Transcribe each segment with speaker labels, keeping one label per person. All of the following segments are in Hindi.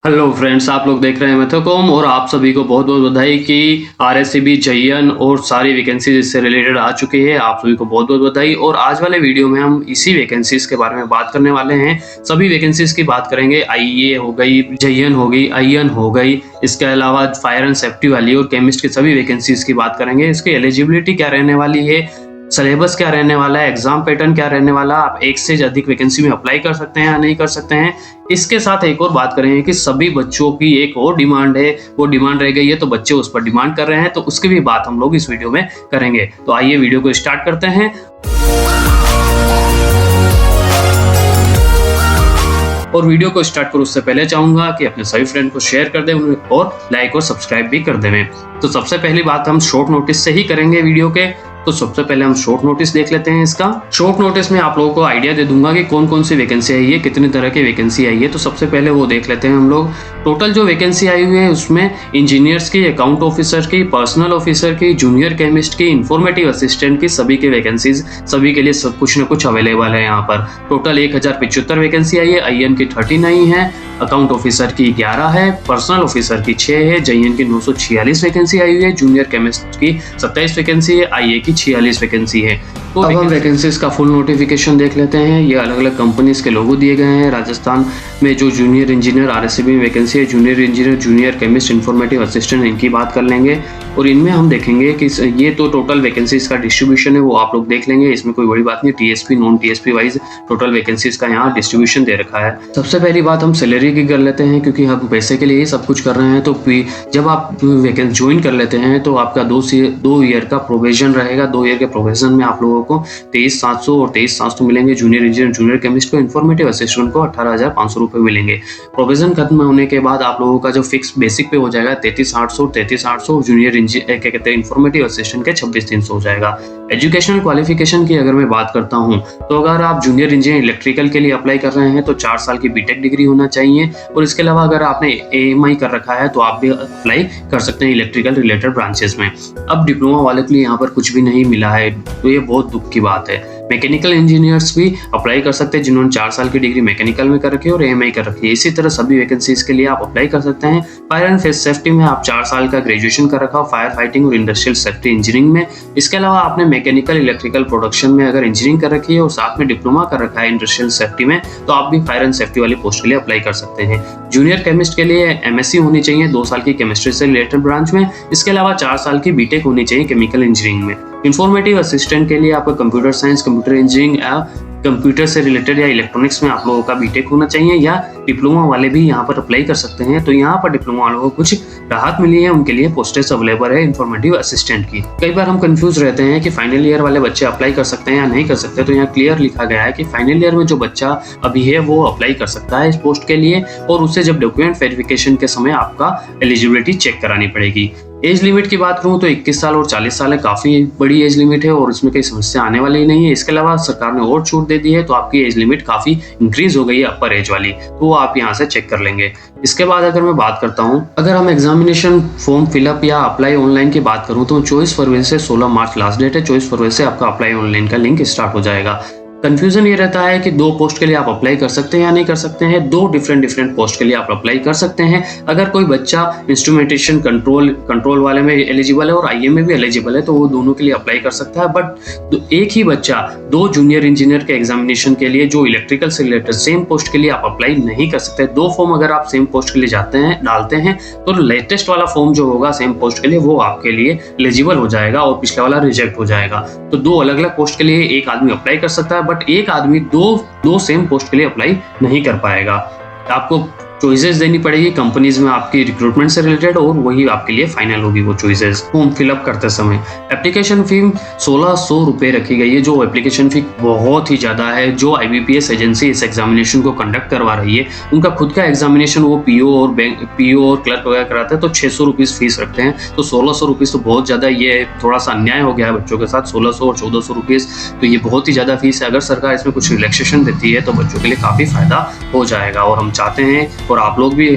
Speaker 1: हेलो फ्रेंड्स, आप लोग देख रहे हैं मैथोकॉम और आप सभी को बहुत बहुत बधाई कि आरएससीबी जेईएन और सारी वैकेंसीज इससे रिलेटेड आ चुकी है। आप सभी को बहुत बहुत बधाई। और आज वाले वीडियो में हम इसी वैकेंसीज के बारे में बात करने वाले हैं। सभी वैकेंसीज की बात करेंगे। आईए हो गई, जेईएन हो गई, आईएन हो गई, इसके अलावा फायर एंड सेफ्टी वाली और केमिस्ट की सभी वैकेंसीज की बात करेंगे। इसकी एलिजिबिलिटी क्या रहने वाली है, सिलेबस क्या रहने वाला है, एग्जाम पैटर्न क्या रहने वाला, आप एक से अधिक वैकेंसी में अप्लाई कर सकते हैं या नहीं कर सकते हैं। इसके साथ एक और बात करेंगे कि सभी बच्चों की एक और डिमांड है, वो डिमांड रह गई है तो बच्चे उस पर डिमांड कर रहे हैं, तो उसकी भी बात हम लोग इस वीडियो में करेंगे। तो आइए वीडियो को स्टार्ट करते हैं। और वीडियो को स्टार्ट करो उससे पहले चाहूंगा कि अपने सभी फ्रेंड को शेयर कर दें और लाइक और सब्सक्राइब भी कर दें। तो सबसे पहली बात हम शॉर्ट नोटिस से ही करेंगे वीडियो के। तो सबसे पहले हम शॉर्ट नोटिस देख लेते हैं। इसका शॉर्ट नोटिस में आप लोगों को आइडिया दे दूंगा कि कौन कौन सी वैकेंसी आई है, कितनी तरह की वैकेंसी आई है। तो सबसे पहले वो देख लेते हैं हम लोग। टोटल जो वैकेंसी आई हुई है उसमें इंजीनियर्स की, अकाउंट ऑफिसर की, पर्सनल ऑफिसर की, जूनियर केमिस्ट की, इंफॉर्मेटिव असिस्टेंट की, सभी की वैकेंसीज सभी के लिए सब कुछ न कुछ अवेलेबल है यहाँ पर। टोटल 1075 वैकेंसी आई है। आईएन की 39 है, अकाउंट ऑफिसर की 11 है, पर्सनल ऑफिसर की 6 है, जेईएन की 946 वैकेंसी आई हुई है, जूनियर केमिस्ट की 27 वैकेंसी है, आईए की 46 वैकेंसी है। तो अब हम वैकेंसीज का फुल नोटिफिकेशन देख लेते हैं। ये अलग अलग कंपनीज के लोगो दिए गए हैं। राजस्थान में जो जूनियर इंजीनियर आरएससीबी में वैकेंसी है, junior engineer, junior chemist, informative assistant, इनकी बात कर लेंगे। और इनमें हम देखेंगे कि ये तो टोटल वैकेंसीज का डिस्ट्रीब्यूशन है, वो आप लोग देख लेंगे। इसमें कोई बड़ी बात नहीं। TSP, non TSP wise total vacancies का यहाँ डिस्ट्रीब्यूशन दे रखा है। सबसे पहली बात हम सैलरी की कर लेते हैं, क्योंकि हम पैसे के लिए ही सब कुछ कर रहे हैं। तो जब आप वैकेंसी ज्वाइन कर लेते हैं तो आपका 2 ईयर का प्रोविजन रहेगा। 2 ईयर के प्रोविजन में आप लोगों को 23,700 और 23,700 मिलेंगे जूनियर इंजीनियर, जूनियर केमिस्ट को। इंफॉर्मेटिव असिस्टेंट को 18,500 रुपए मिलेंगे। प्रोविजन खत्म होने के बाद आप लोगों का जो फिक्स बेसिक पे हो जाएगा 33,800, जूनियर इंजीनियर क्या कहते हैं इंफॉर्मेटिव असिस्टेंट के 26,300 हो जाएगा। एजुकेशनल क्वालिफिकेशन की अगर मैं बात करता हूँ तो अगर आप जूनियर इंजीनियर इलेक्ट्रिकल के लिए अप्लाई कर रहे हैं तो 4 साल की बीटेक डिग्री होना चाहिए। और इसके अलावा अगर आपने एएमआई कर रखा है तो आप भी अप्लाई कर सकते हैं इलेक्ट्रिकल रिलेटेड ब्रांचेस में। अब डिप्लोमा वाले के लिए यहाँ पर कुछ भी नहीं मिला है, तो ये बहुत दुख की बात है। मैकेनिकल इंजीनियर्स भी अप्लाई कर सकते हैं जिन्होंने 4 साल की डिग्री मैकेनिकल में कर रखी है और एएमआई कर रखी है। इसी तरह सभी वैकेंसीज के लिए आप अप्लाई कर सकते हैं। फायर एंड सेफ्टी में आप 4 साल का ग्रेजुएशन कर रखा हो, फायर फाइटिंग और इंडस्ट्रियल सेफ्टी इंजीनियरिंग में। इसके अलावा आपने मैकेनिकल इलेक्ट्रिकल प्रोडक्शन में अगर इंजीनियरिंग कर रखी है और साथ में डिप्लोमा कर रखा है इंडस्ट्रियल सेफ्टी में, तो आप भी फायर एंड सेफ्टी वाली पोस्ट के लिए अप्लाई कर सकते हैं। जूनियर केमिस्ट के लिए एमएससी होनी चाहिए 2 साल की केमिस्ट्री से रिलेटेड ब्रांच में। इसके अलावा 4 साल की बीटेक होनी चाहिए केमिकल इंजीनियरिंग में। इंफॉर्मेटिव असिस्टेंट के लिए आपका कंप्यूटर साइंस, कंप्यूटर इंजीनियरिंग या कंप्यूटर से रिलेटेड या इलेक्ट्रॉनिक्स में आप लोगों का बीटेक होना चाहिए, या डिप्लोमा वाले भी यहाँ पर अप्लाई कर सकते हैं। तो यहाँ पर डिप्लोमा वालों को कुछ राहत मिली है, उनके लिए पोस्टेज अवेलेबल है इंफॉर्मेटिव असिस्टेंट की। कई बार हम कंफ्यूज रहते हैं कि फाइनल ईयर वाले बच्चे अप्लाई कर सकते हैं या नहीं कर सकते। तो यहाँ क्लियर लिखा गया है कि फाइनल ईयर में जो बच्चा अभी है वो अप्लाई कर सकता है इस पोस्ट के लिए, और उससे जब डॉक्यूमेंट वेरिफिकेशन के समय आपका एलिजिबिलिटी चेक करानी पड़ेगी। एज लिमिट की बात करूं तो 21 साल और 40 साल है, काफी बड़ी एज लिमिट है और इसमें कोई समस्या आने वाली नहीं है। इसके अलावा सरकार ने और छूट दे दी है, तो आपकी एज लिमिट काफी इंक्रीज हो गई है अपर एज वाली, तो वो आप यहाँ से चेक कर लेंगे। इसके बाद अगर मैं बात करता हूँ, अगर हम एग्जामिनेशन फॉर्म फिलअप या अप्लाई ऑनलाइन की बात करूँ तो 24 फरवरी से 16 मार्च लास्ट डेट है। 24 फरवरी से आपका अप्लाई ऑनलाइन का लिंक स्टार्ट हो जाएगा। कंफ्यूजन ये रहता है कि 2 पोस्ट के लिए आप अप्लाई कर सकते हैं या नहीं कर सकते हैं। 2 डिफरेंट पोस्ट के लिए आप अप्लाई कर सकते हैं। अगर कोई बच्चा इंस्ट्रूमेंटेशन कंट्रोल वाले में एलिजिबल है और आईएम में भी एलिजिबल है तो वो दोनों के लिए अप्लाई कर सकता है। बट एक ही बच्चा 2 जूनियर इंजीनियर के एग्जामिनेशन के लिए जो इलेक्ट्रिकल से रिलेटेड सेम पोस्ट के लिए आप अप्लाई नहीं कर सकते। 2 फॉर्म अगर आप सेम पोस्ट के लिए डालते हैं तो लेटेस्ट वाला फॉर्म जो होगा सेम पोस्ट के लिए वो आपके लिए एलिजिबल हो जाएगा और पिछला वाला रिजेक्ट हो जाएगा। तो 2 अलग अलग पोस्ट के लिए एक आदमी अप्लाई कर सकता है, बट एक आदमी दो सेम पोस्ट के लिए अप्लाई नहीं कर पाएगा। आपको चॉइसेस देनी पड़ेगी कंपनीज में आपकी रिक्रूटमेंट से रिलेटेड, और वही आपके लिए फाइनल होगी वो चॉइसेस। फॉर्म फिलअप करते समय एप्लीकेशन फी 1600 रुपए रखी गई है, जो एप्लीकेशन फी बहुत ही ज्यादा है। जो आईबीपीएस एजेंसी इस एग्जामिनेशन को कंडक्ट करवा रही है उनका खुद का एग्जामिनेशन वो पीओ और क्लर्क वगैरह कराते हैं, तो 600 रुपीज फीस रखते हैं। तो 1600 रुपीज तो बहुत ज्यादा, ये थोड़ा सा अन्याय हो गया है बच्चों के साथ। 1600 और 1400 रुपीज तो ये बहुत ही ज्यादा फीस है। अगर सरकार इसमें कुछ रिलैक्सेशन देती है तो बच्चों के लिए काफी फायदा हो जाएगा, और हम चाहते हैं और आप लोग भी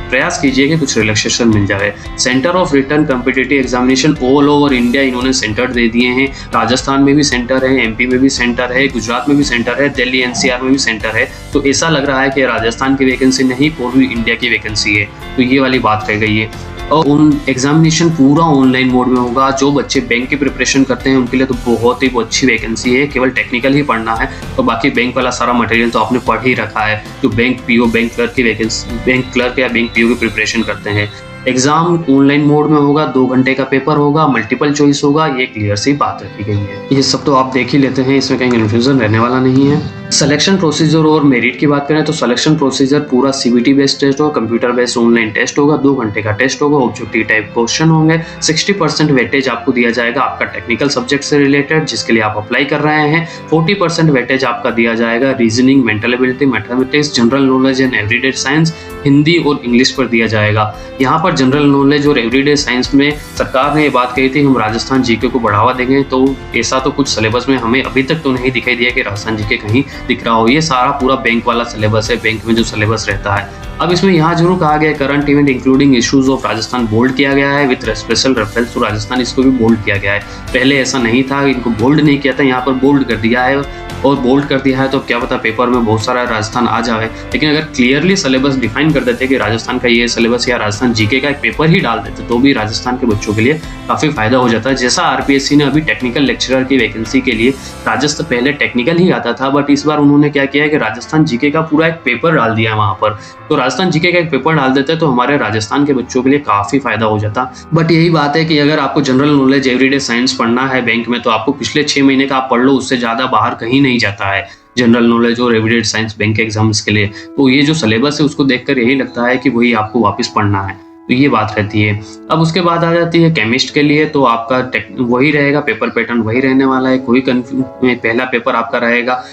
Speaker 1: प्रयास कीजिए कि कुछ रिलैक्सेशन मिल जाए। Centre of return competitive examination all over India इन्होंने सेंटर दे दिए हैं। राजस्थान में भी सेंटर है, एमपी में भी सेंटर है, गुजरात में भी सेंटर है, दिल्ली एनसीआर में भी सेंटर है। तो ऐसा लग रहा है कि राजस्थान की वैकेंसी नहीं, पूरी इंडिया की वैकेंसी है। तो ये वाली बात रह गई है। और उन एग्जामिनेशन पूरा ऑनलाइन मोड में होगा। जो बच्चे बैंक की प्रिपरेशन करते हैं उनके लिए तो बहुत ही अच्छी वैकेंसी है। केवल टेक्निकल ही पढ़ना है और बाकी बैंक वाला सारा मटेरियल तो आपने पढ़ ही रखा है। जो बैंक पीओ, बैंक क्लर्क की वैकेंसी, बैंक क्लर्क या बैंक पीओ की प्रिपरेशन करते हैं। एग्जाम ऑनलाइन मोड में होगा, 2 घंटे का पेपर होगा, मल्टीपल चॉइस होगा, ये क्लियर सी बात रखी गई है। ये सब तो आप देख ही लेते हैं, इसमें कहीं कन्फ्यूजन रहने वाला नहीं है। सिलेक्शन प्रोसीजर और मेरिट की बात करें तो सिलेक्शन प्रोसीजर पूरा सीबीटी बेस्ड टेस्ट होगा, कंप्यूटर बेस्ड ऑनलाइन टेस्ट होगा, 2 घंटे का टेस्ट होगा, ऑब्जेक्टिव टाइप क्वेश्चन होंगे। 60% वेटेज आपको दिया जाएगा आपका टेक्निकल सब्जेक्ट से रिलेटेड जिसके लिए आप अप्लाई कर रहे हैं। 40% वेटेज आपका दिया जाएगा reasoning, mental ability, mathematics, general knowledge and everyday science, Hindi और इंग्लिश पर दिया जाएगा। यहाँ पर जनरल नॉलेज और एवरीडे साइंस में सरकार ने ये बात कही थी हम राजस्थान जीके को बढ़ावा देंगे, तो ऐसा तो कुछ सिलेबस में हमें अभी तक तो नहीं दिखाई दिया कि राजस्थान जीके कहीं दिख रहा हो। ये सारा पूरा बैंक वाला सिलेबस है, बैंक में जो सिलेबस रहता है। अब इसमें यहाँ जरूर कहा गया current event including issues of Rajasthan bold किया गया है with special reference to Rajasthan, इसको भी बोल्ड किया गया है। पहले ऐसा नहीं था, इनको बोल्ड नहीं किया था, यहाँ पर बोल्ड कर दिया है। और बोल्ड कर दिया है तो क्या पता पेपर में बहुत सारा राजस्थान आ जाए। लेकिन अगर क्लियरली सिलेबस डिफाइन कर देते कि राजस्थान का ये सिलेबस या राजस्थान जीके का एक पेपर ही डाल देते तो भी राजस्थान के बच्चों के लिए काफी फायदा हो जाता है। जैसा आरपीएससी ने अभी टेक्निकल लेक्चरर की वैकेंसी के लिए राजस्थान पहले टेक्निकल ही आता था, बट इस बार उन्होंने क्या किया है कि राजस्थान जीके का पूरा एक पेपर डाल दिया है वहां पर। तो राजस्थान जीके का एक पेपर डाल देते तो हमारे राजस्थान के बच्चों के लिए काफी फायदा हो जाता। बट यही बात है कि अगर आपको जनरल नॉलेज, एवरीडे साइंस पढ़ना है बैंक में तो आपको पिछले 6 महीने का आप पढ़ लो, उससे ज्यादा बाहर कहीं नहीं जाता है जनरल नॉलेज और एवरीडे साइंस बैंक के एग्जाम्स के लिए। तो ये जो सिलेबस है उसको देखकर यही लगता है कि वही आपको वापस पढ़ना है। तो ये बात रहती है। अब उसके बाद आ जाती है केमिस्ट के लिए, तो आपका वही रहेगा, पेपर पैटर्न वही रहने वाला है। कोई पहला पेपर आपका रहेगा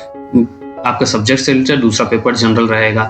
Speaker 1: आपका सब्जेक्ट से रिलेटेड, दूसरा पेपर जनरल रहेगा।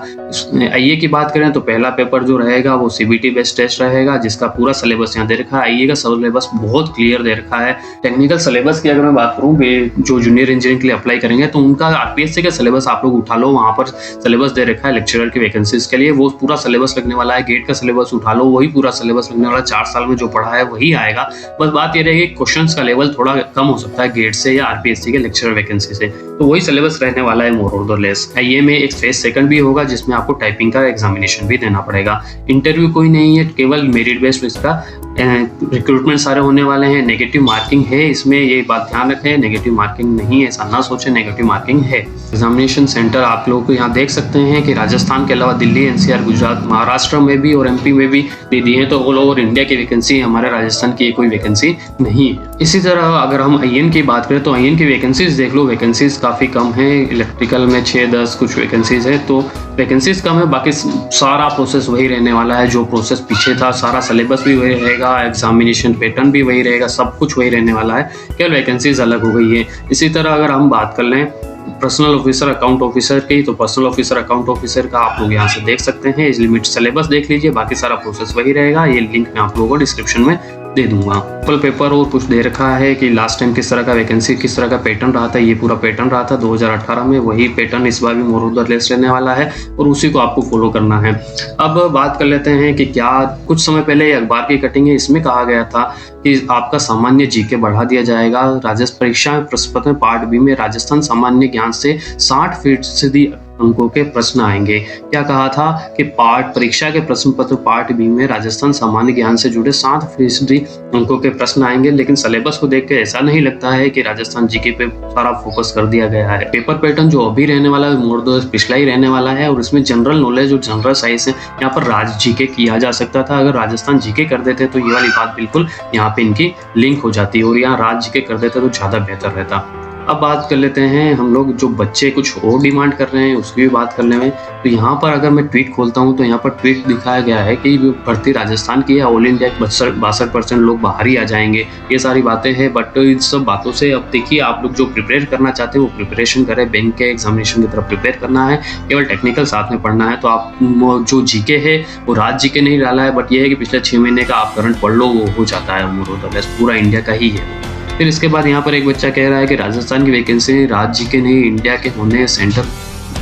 Speaker 1: आईए की बात करें तो पहला पेपर जो रहेगा वो सीबीटी बेस्ड टेस्ट रहेगा जिसका पूरा सिलेबस यहाँ दे रखा है। आईए का सिलेबस बहुत क्लियर दे रखा है। टेक्निकल सिलेबस की अगर मैं बात करूँ, जो जूनियर इंजीनियरिंग के लिए अप्लाई करेंगे तो उनका आरपीएससी का सिलेबस आप लोग उठा लो, वहाँ पर सिलेबस दे रखा है लेक्चरर की वैकेंसीज के लिए, वो पूरा सिलेबस लगने वाला है। गेट का सिलेबस उठा लो, वही पूरा सिलेबस लगने वाला है। 4 साल में जो पढ़ा है वही आएगा। बस बात ये रहेगी क्वेश्चन का लेवल थोड़ा कम हो सकता है गेट से या आरपीएससी के लेक्चरर वैकेंसी से, तो वही सिलेबस रहने वाला है मोर और लेस। आईए में एक फेज सेकंड भी होगा जिसमें आपको टाइपिंग का एग्जामिनेशन भी देना पड़ेगा। इंटरव्यू कोई नहीं है, केवल मेरिट बेस्ड इसका रिक्रूटमेंट सारे होने वाले हैं। नेगेटिव मार्किंग है इसमें, ये बात ध्यान रखें, नेगेटिव मार्किंग नहीं है, ऐसा ना सोचें, नेगेटिव मार्किंग है। एग्जामिनेशन सेंटर आप लोगों को यहाँ देख सकते हैं कि राजस्थान के अलावा दिल्ली, एनसीआर, गुजरात, महाराष्ट्र में भी और एमपी में भी दे दी है। तो ऑल ओवर इंडिया की वैकेंसी, हमारे राजस्थान की कोई वैकेंसी नहीं है। इसी तरह अगर हम आईएन की बात करें तो आईएन की वैकेंसीज देख लो, वैकेंसीज काफ़ी कम है। इलेक्ट्रिकल में 6-10 कुछ वैकेंसीज है, तो वैकेंसीज कम है, बाकी सारा प्रोसेस वही रहने वाला है जो प्रोसेस पीछे था। सारा सिलेबस भी वही रहेगा, एग्जामिनेशन पैटर्न भी वही रहेगा, सब कुछ वही रहने वाला है, केवल वैकेंसीज अलग हो गई है। इसी तरह अगर हम बात कर लें पर्सनल ऑफिसर, अकाउंट ऑफिसर की, तो पर्सनल ऑफिसर, अकाउंट ऑफिसर का आप लोग यहाँ से देख सकते हैं। इस लिमिट सिलेबस देख लीजिए, बाकी सारा प्रोसेस वही रहेगा। ये लिंक मैं आप लोगों को डिस्क्रिप्शन में दे दूंगा। पेपर और कुछ दे रखा है कि लास्ट टाइम किस तरह का वैकेंसी, किस तरह का पैटर्न रहा था। ये पूरा पैटर्न रहा था 2018 में, वही पैटर्न इस बार भी मोर ऑफ द लेस रहने वाला है और उसी को आपको फॉलो करना है। अब बात कर लेते हैं कि क्या कुछ समय पहले अखबार की कटिंग है, इसमें कहा गया था कि आपका सामान्य जीके बढ़ा दिया जाएगा। राजस्थान परीक्षा प्रश्न पत्र पार्ट बी में राजस्थान सामान्य ज्ञान से 60% अंकों के प्रश्न आएंगे। क्या कहा था कि परीक्षा के प्रश्न पत्र पार्ट बी में राजस्थान सामान्य ज्ञान से जुड़े 60% अंकों के प्रश्न आएंगे। लेकिन सिलेबस को देख के ऐसा नहीं लगता है कि राजस्थान जीके पे सारा फोकस कर दिया गया है। पेपर पैटर्न जो अभी रहने वाला है मोर दो पिछला ही रहने वाला है और इसमें जनरल नॉलेज और जनरल साइंस है। यहाँ पर राज जीके किया जा सकता था, अगर राजस्थान जीके कर देते तो ये वाली बात बिल्कुल यहाँ पे इनकी लिंक हो जाती और यहाँ राज जीके कर देते तो ज्यादा बेहतर रहता। अब बात कर लेते हैं हम लोग जो बच्चे कुछ और डिमांड कर रहे हैं उसकी भी बात करने में। तो यहाँ पर अगर मैं ट्वीट खोलता हूँ तो यहाँ पर ट्वीट दिखाया गया है कि भर्ती राजस्थान की है, ऑल इंडिया 62% लोग बाहर ही आ जाएंगे। ये सारी बातें हैं, बट इन सब बातों से अब देखिए आप लोग जो प्रिपेयर करना चाहते हैं वो प्रिपरेशन करें। बैंक के एग्जामिनेशन की तरफ प्रिपेयर करना है, केवल टेक्निकल साथ में पढ़ना है। तो आप जो जीके है वो राज जीके नहीं डाला है, बट ये है कि पिछले 6 महीने का आप करंट पढ़ लो, वो हो जाता है मोर पूरा इंडिया का ही है। फिर इसके बाद यहाँ पर एक बच्चा कह रहा है कि राजस्थान की वैकेंसी राज्य के नहीं इंडिया के होने सेंटर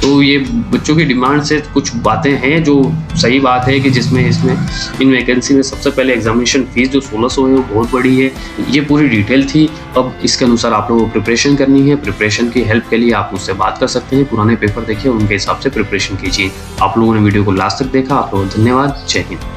Speaker 1: तो ये बच्चों की डिमांड से कुछ बातें हैं जो सही बात है कि जिसमें इसमें इन वैकेंसी में सबसे पहले एग्जामिनेशन फीस जो 1600 है वो बहुत बड़ी है। ये पूरी डिटेल थी। अब इसके अनुसार आप लोगों को प्रिपरेशन करनी है। प्रिपरेशन की हेल्प के लिए आप मुझसे बात कर सकते हैं, पुराने पेपर देखिए, उनके हिसाब से प्रिपरेशन कीजिए। आप लोगों ने वीडियो को लास्ट तक देखा, आप लोगों को धन्यवाद। जय हिंद।